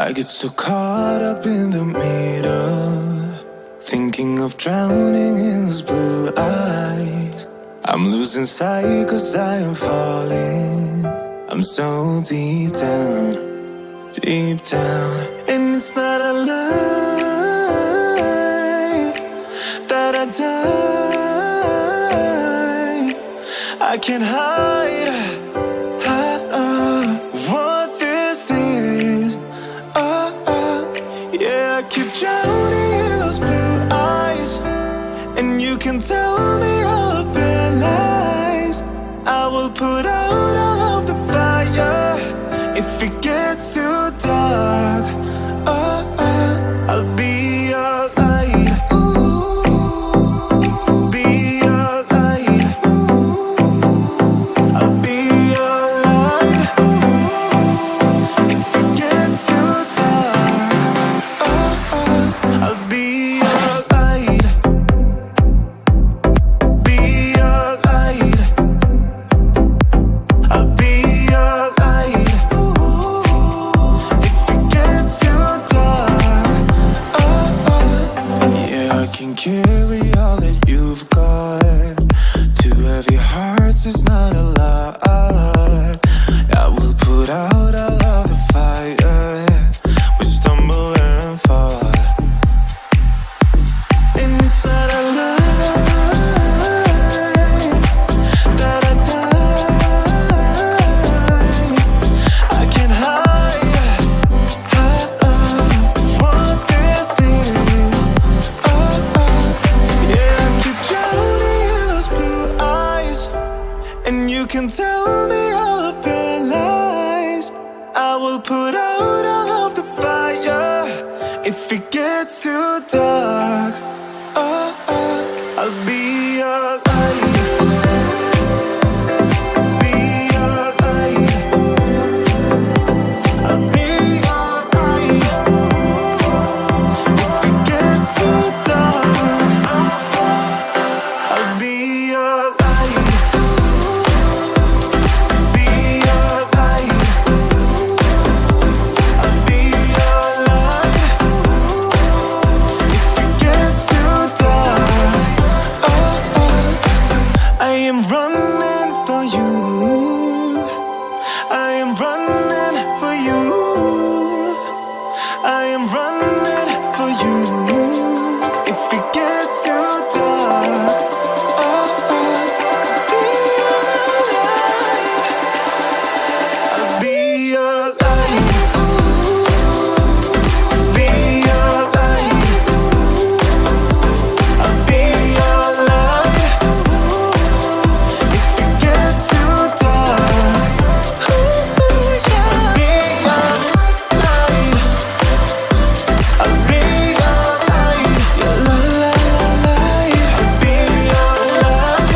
I get so caught up in the middle, thinking of drowning in those blue eyes. I'm losing sight cause I am falling. I'm so deep down, deep down. And it's not a lie that I die. I can't hide what this is. Yeah, I keep drowning in those blue eyes, and you can tell me all of your lies. I will put out all of the fire if it gets too dark. I'll be your light. Be your light. I'll be your light. If it gets too dark, I'll be your light. Be your light. I'll be your light. If it gets too dark, yeah, I can carry all that you've got. Two heavy hearts is not a lot. I will put out all of the fire. We stumble and fall, and it's not a lie that I die. I can't hide what this is. Yeah, I keep drowning in those blue eyes, and you can tell me all of your lies. I will put out all of the fire if it gets too dark. I'll be your light. Be your light. I'll be your light. If it gets too dark, I'll be your light. Be your light. I'll be your light. If it gets too dark, I am running for you. I am running for you. I am running for you. If it gets too dark, I'll be your light. Be your light. I'll be your light. If it gets too dark, I'll be your light. I'll be your light. Your light. I'll be your light.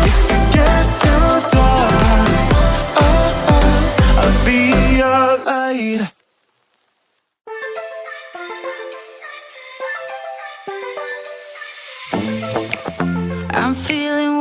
If it gets too dark, I'll be your light. I'm feeling